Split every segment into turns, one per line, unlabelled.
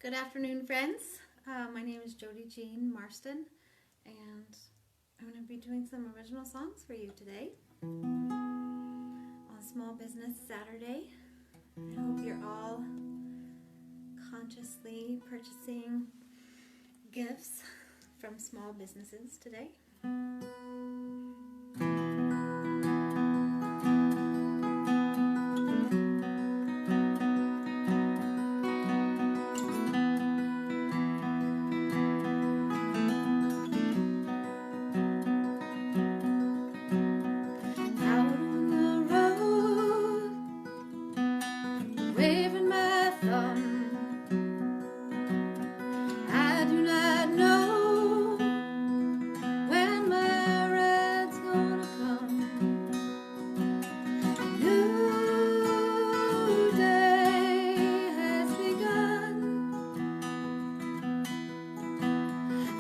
Good afternoon, friends. My name is Jodie Jean Marston, and I'm going to be doing some original songs for you today on Small Business Saturday. I hope you're all consciously purchasing gifts from small businesses today. Waving my thumb, I do not know when my ride's gonna come. A new day has begun.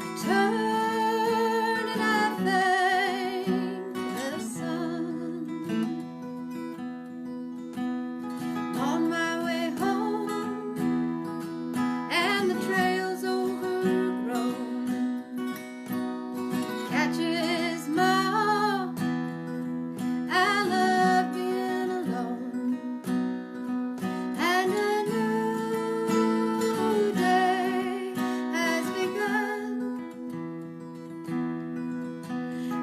I turn and I thank the sun. On my way home, and the trail's overgrown, catches ma, I love being alone, and a new day has begun.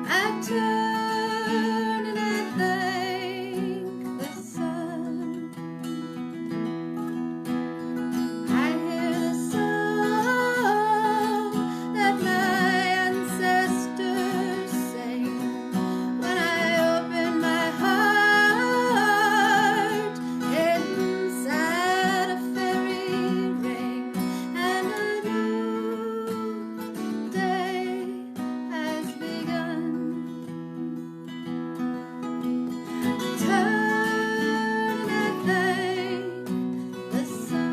I turn and I thank the sun. I hear the song that my ancestors sang when I open my heart inside a fairy ring, and a new day has begun. Turn and I thank the sun.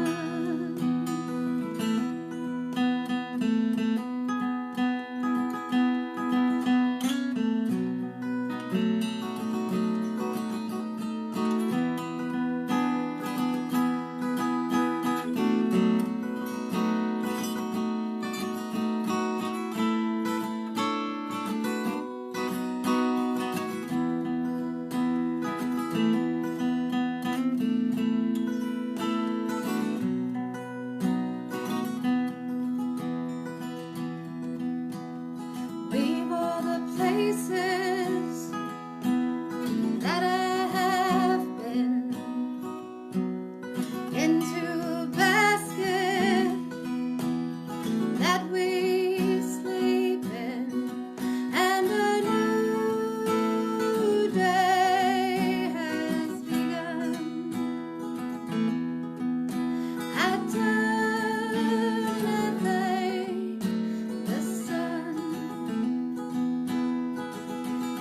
Leave all the places that I have been into a basket that we sleep in, and a new day has begun. I turn and thank the sun.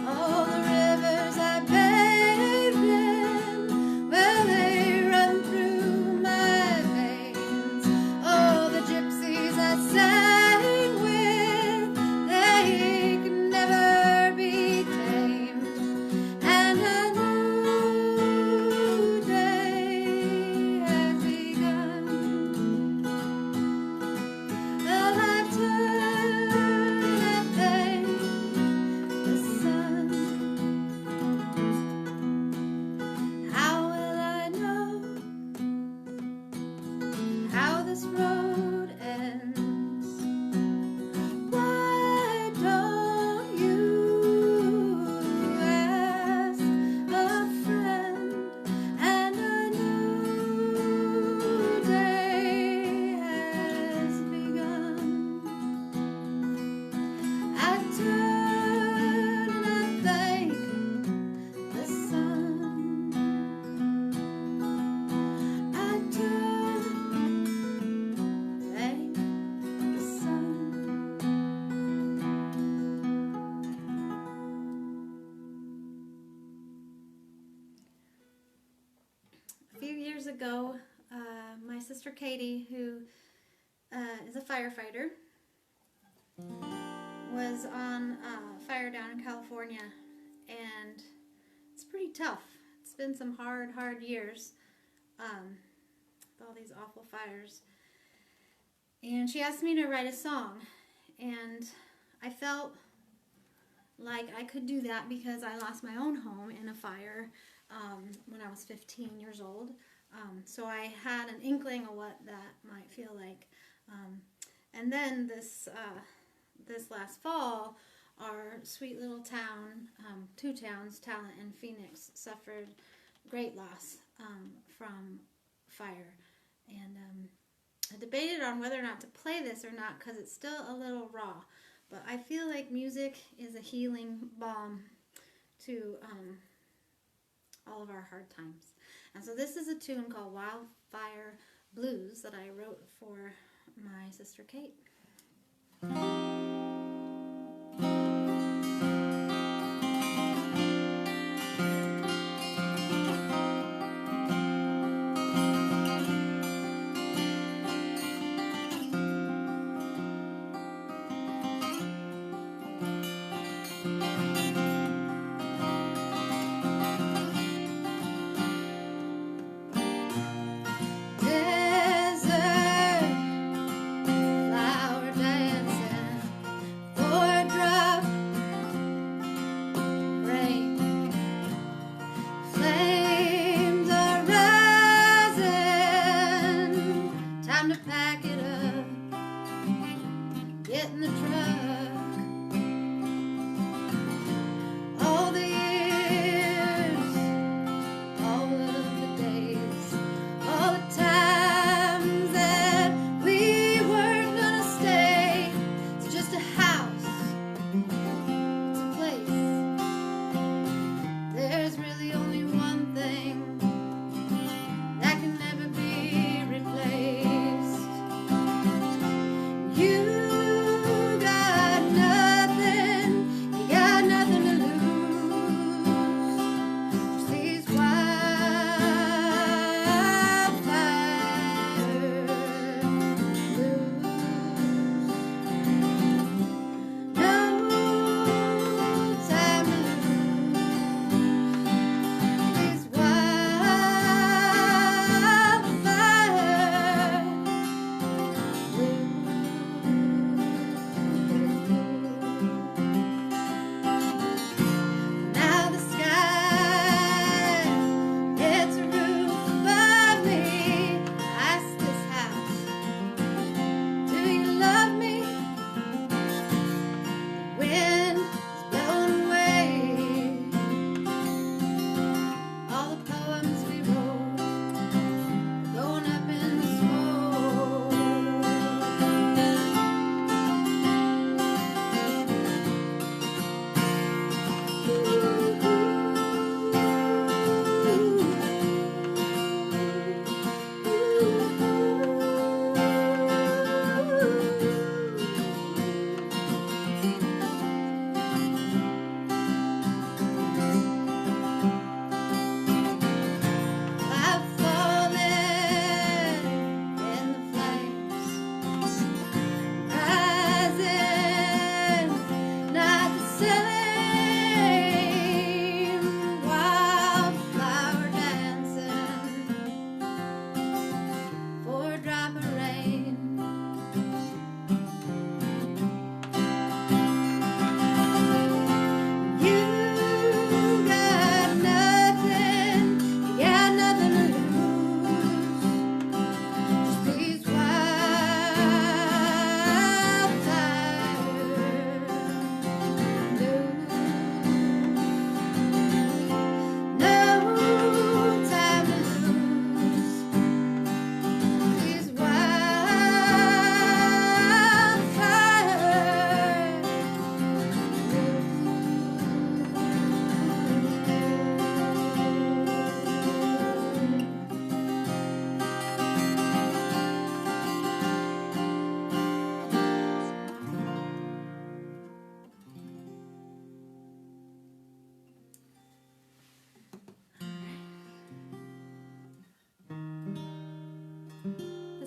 All the rivers I bathed in, well, they run through my veins. All the gypsies I sang with, they can never be tamed, and a new day has begun. Well, I turn and thank the sun. How will I know how this road ends? Why don't you ask a friend? And a new day has begun. I turn and I thank the sun. I turn, thank the sun. A few years ago, my sister Katie, who is a firefighter, was on fire down in California, and it's pretty tough. It's been some hard years with all these awful fires. And she asked me to write a song. And I felt like I could do that because I lost my own home in a fire when I was 15 years old. So I had an inkling of what that might feel like. And then this last fall, our sweet little town, two towns, Talent and Phoenix, suffered great loss from fire. And I debated on whether or not to play this or not because it's still a little raw. But I feel like music is a healing balm to all of our hard times. And so this is a tune called Wildfire Blues that I wrote for my sister Kate.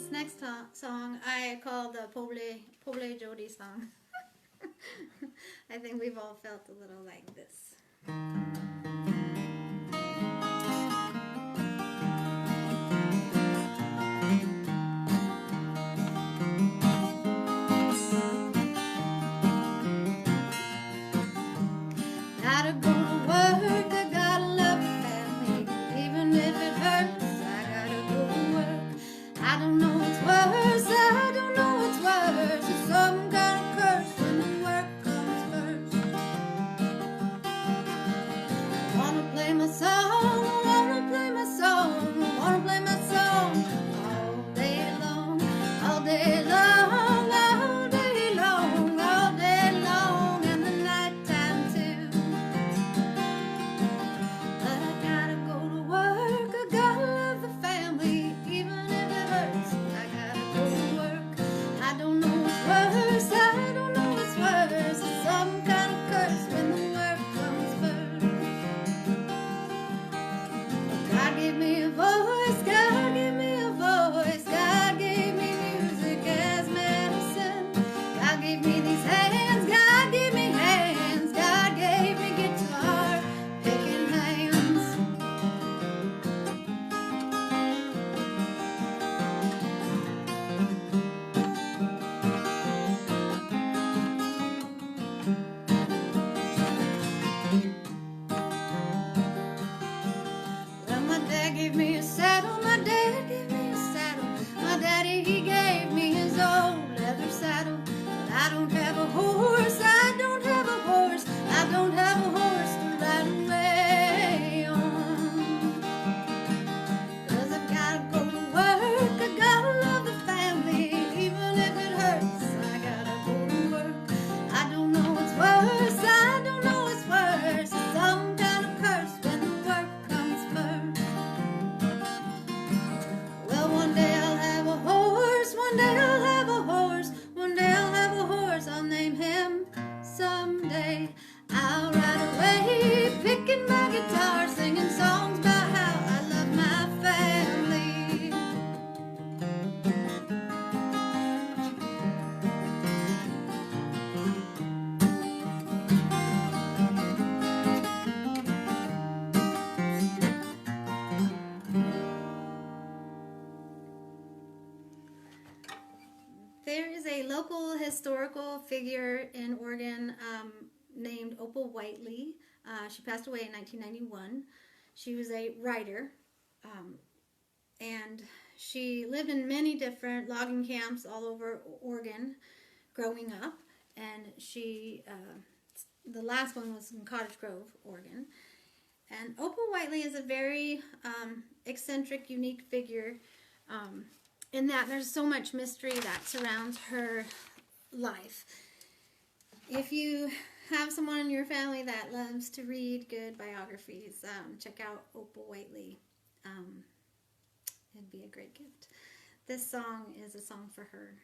Next song I call the Poble Jodie song. I think we've all felt a little like this. day he gave me his old leather saddle. But I don't have a horse, I don't have a horse, I don't have a horse to ride away on. 'Cause I've gotta go to work, I gotta love the family, even if it hurts, I gotta go to work. I don't know what's worse, I don't know what's worse, it's some kind of curse when the work comes first. Well, one day I'll have a horse, one day I'll have a horse, one day I'll have a horse, I'll name him someday. I'll ride away, picking my guitar, singing songs about how I love my family. There is a local historical figure in Oregon named Opal Whiteley. She passed away in 1991. She was a writer, and she lived in many different logging camps all over Oregon growing up. And she, the last one was in Cottage Grove, Oregon. And Opal Whiteley is a very eccentric, unique figure in that there's so much mystery that surrounds her life. If you have someone in your family that loves to read good biographies, check out Opal Whiteley. It'd be a great gift. This song is a song for her.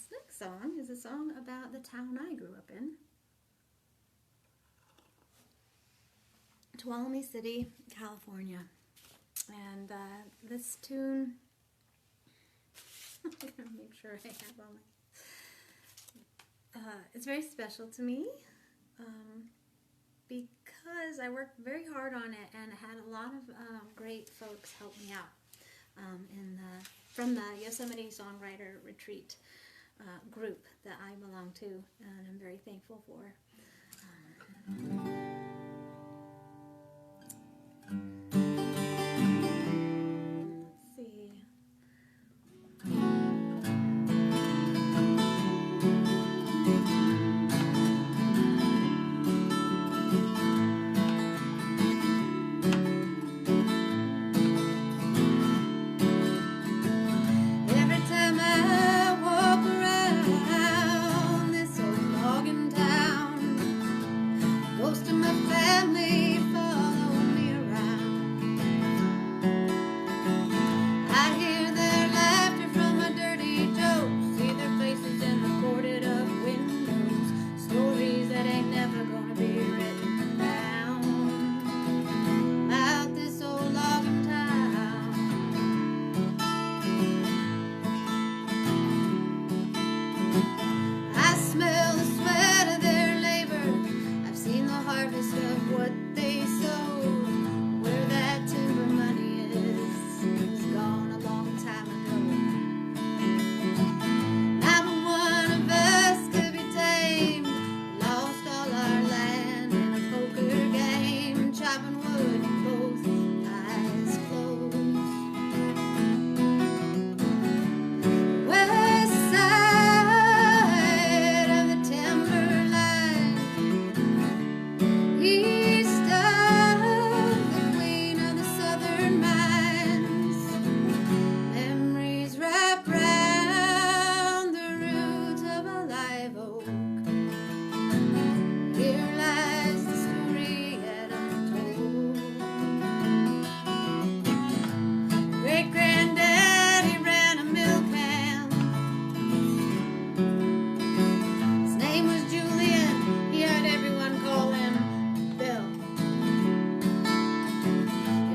This next song is a song about the town I grew up in. Tuolumne City, California. And this tune, I'm going to make sure I have all my... it's very special to me because I worked very hard on it and had a lot of great folks help me out from the Yosemite Songwriter Retreat group that I belong to, and I'm very thankful for.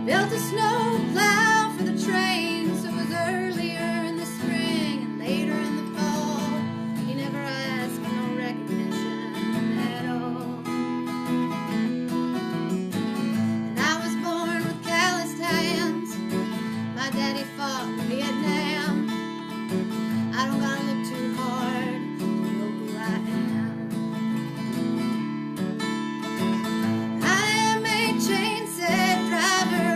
Built a snow plow for the train, so it was earlier in the spring and later in the fall. He never asked for no recognition at all. And I was born with calloused hands. My daddy fought in Vietnam. I don't gotta look too hard to know who I am. I am a chain set driver,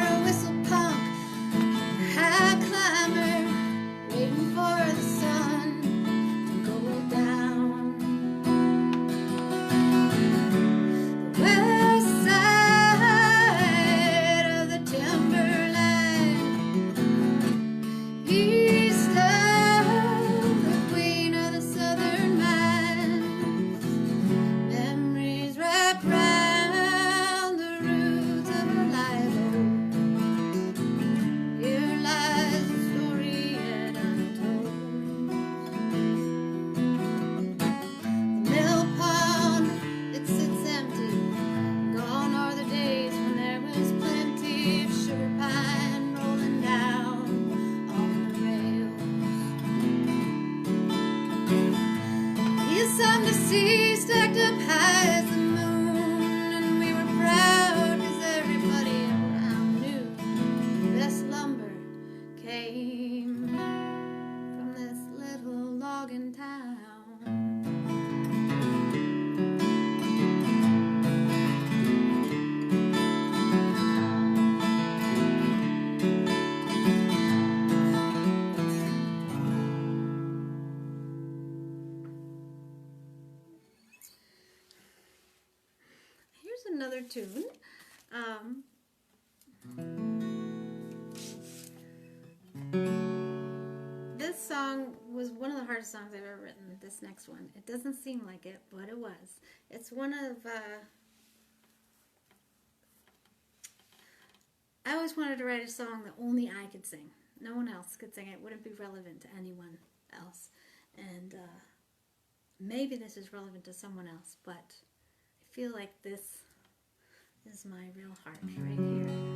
something to see stacked up high as the moon, and we were proud because everybody around knew the best lumber came from this little logging town. Another tune. This song was one of the hardest songs I've ever written, this next one. It doesn't seem like it, but it was. It's one of... I always wanted to write a song that only I could sing. No one else could sing it. It wouldn't be relevant to anyone else. And maybe this is relevant to someone else, but I feel like this is my real heart right here.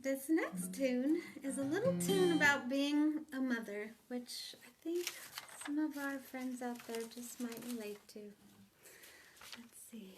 This next tune is a little tune about being a mother, which I think some of our friends out there just might relate to. Let's see.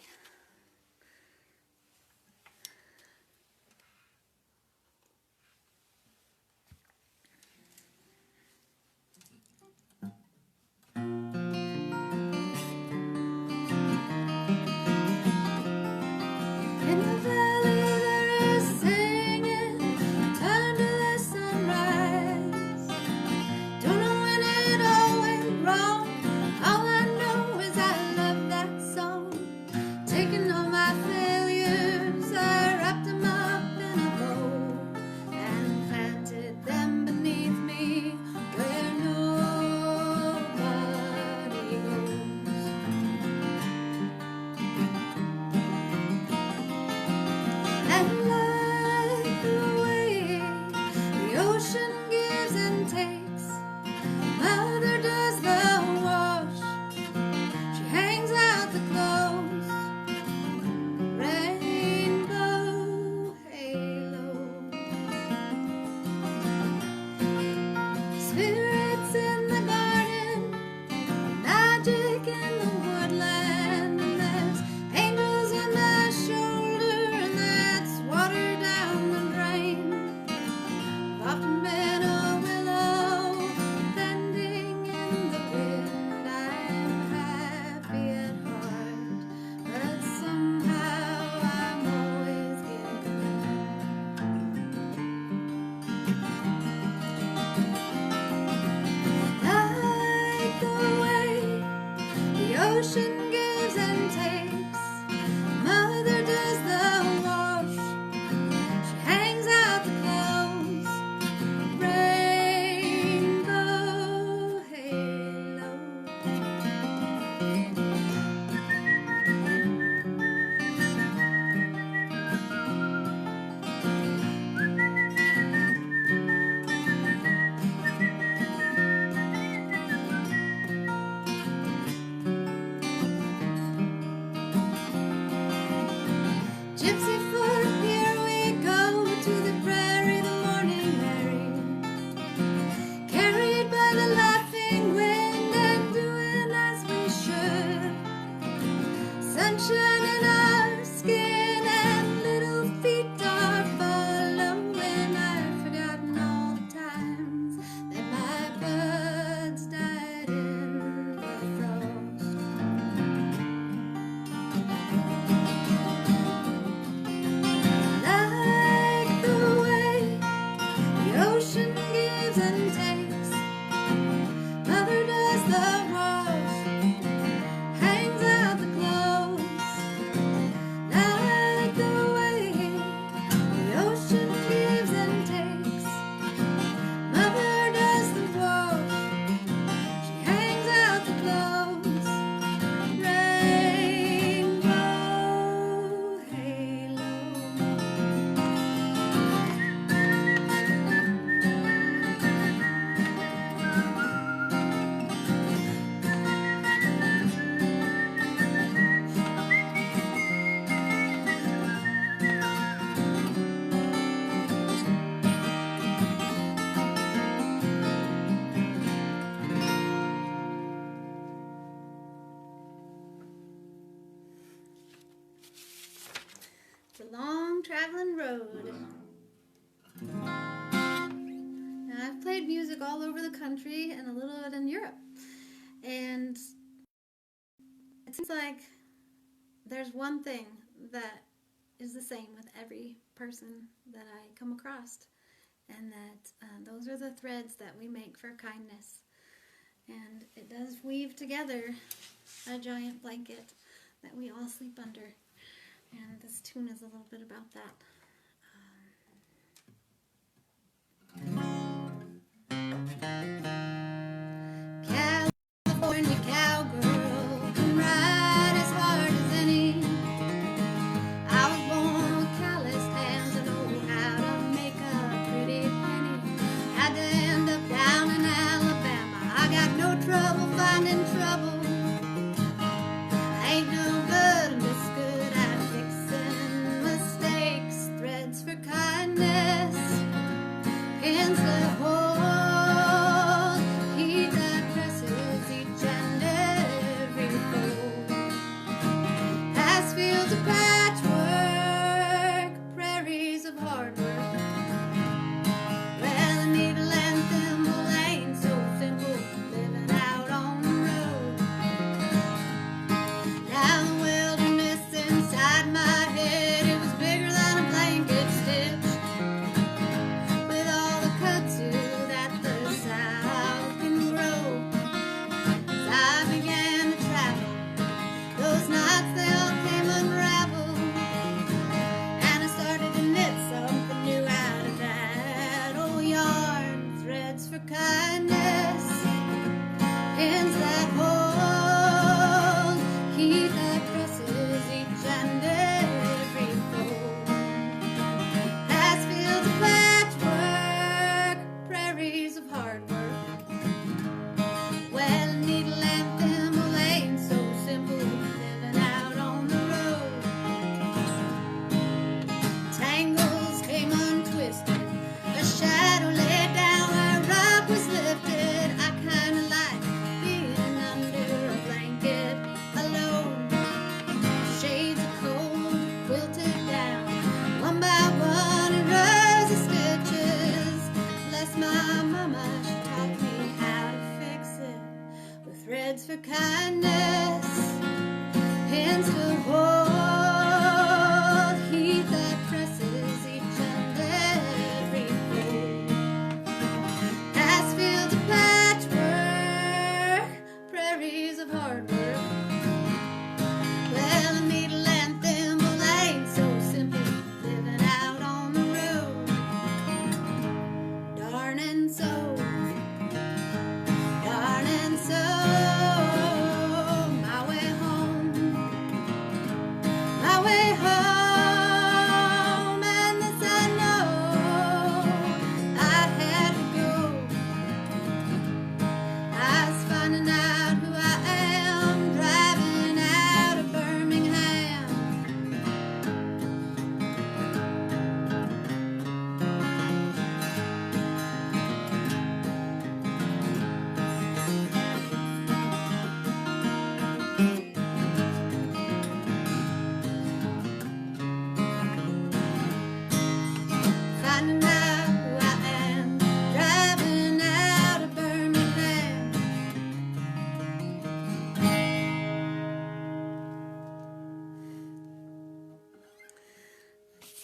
Take
ocean gives and takes. Mother does the wash. She hangs out the clothes. Rainbow halo. Gypsy foot, here we go to the prairie, the morning Mary, carried by the laughing wind and doing as we should. Sunshine in our skin and little feet are following. I've forgotten all the times that my buds died in the frost. Like the way the ocean gives and takes. Mother does the wash, hangs out the clothes. Like the way the ocean gives and takes. Mother does the wash, she hangs out the clothes. Rainbow halo. It's a long traveling road. Now, I've played music all over the country and a little bit in Europe. And it seems like there's one thing that is the same with every person that I come across. And that those are the threads that we make for kindness. And it does weave together a giant blanket that we all sleep under. And this tune is a little bit about that. California cowgirl can ride as hard as any. I was born with calloused hands and know how to make a pretty penny. Had to end up down in Alabama. I got no trouble finding trouble. I ain't no good, I'm just good at fixing mistakes. Threads for kindness, pins that hold, heat that presses each and every fold. Past fields of patchwork, prairies of hard work. Well, a needle and thimble ain't so simple, living out on the road. Now the wilderness inside my head, it was bigger than a blanket stitch, with all the kudzu that the South can grow. As I began to travel, those knots they all came unraveled, and I started to knit something new out of that old yarn. Threads for kindness, pins that hold, heat that presses each and every fold. Past fields of patchwork, prairies of hard work. Well, a needle and thimble ain't so simple, living out on the road. Tangles came untwisted, a shadow laid down where a rock was lifted. I kinda like being under a blanket alone. Shades of cold quilted down, one by one in rows of stitches. Bless my mama, she taught me how to fix it with threads for kindness, pins to hold, heat that presses each and every fold. Past fields of patchwork, prairies of hard work.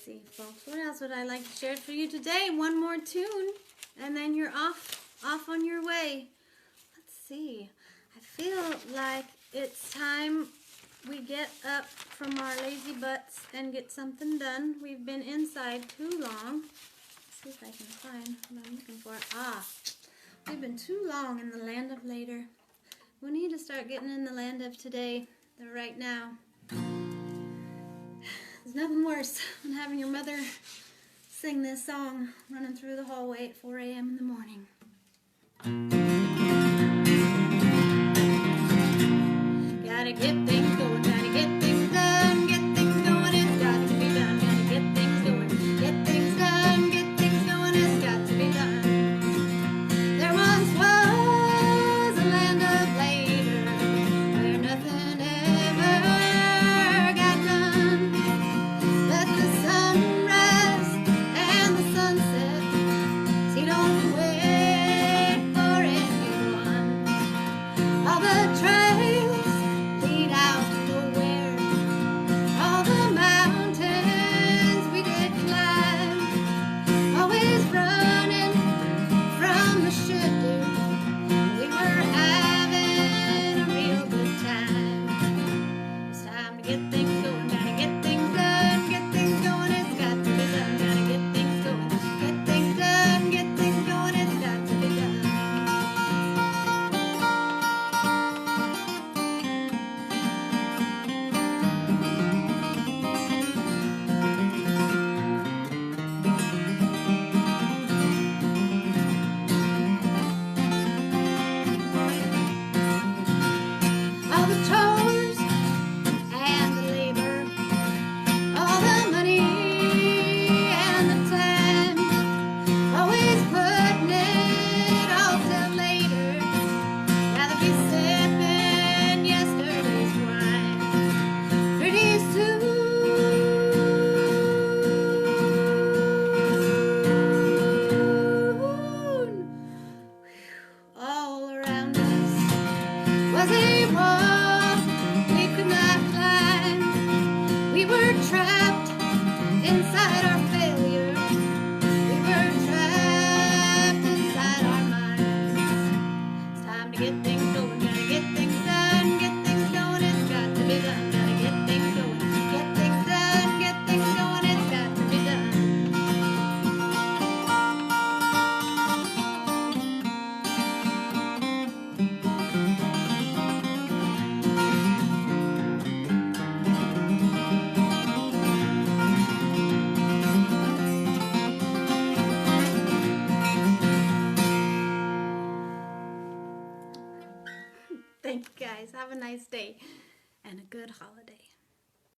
see, folks, what else would I like to share for you today? One more tune, and then you're off on your way. Let's see. I feel like it's time we get up from our lazy butts and get something done. We've been inside too long. Let's see if I can find what I'm looking for. We've been too long in the land of later. We need to start getting in the land of today, the right now. There's nothing worse than having your mother sing this song running through the hallway at 4 a.m. in the morning. Gotta get things going, gotta get things done, get things going, it's got to be done. Gotta get things going, get things done, get things going, it's got to be done. There once was a land of later, where nothing ever got done. Let the sun rise and the sunset, so you don't wait for anyone. All the trails lead out nowhere, all the mountains we did climb, always running from the schedule. We were having a real good time. It's time to get things going, gotta get things done, get things going, it's got to be done. Gotta get things going, get things done, get things going, it's got to be done. All the chores and the labor, all the money and the time, always putting it off till later. Rather be sipping yesterday's wine. Pretty soon, all around us was a wall we could not climb. We were trapped inside our failure. We were trapped inside our minds. It's time to get things going, gotta get things done, get things going, it's got to be done. Gotta get things going, get things done, get things going, it's got to be done. Thank you guys. Have a nice day and a good holiday.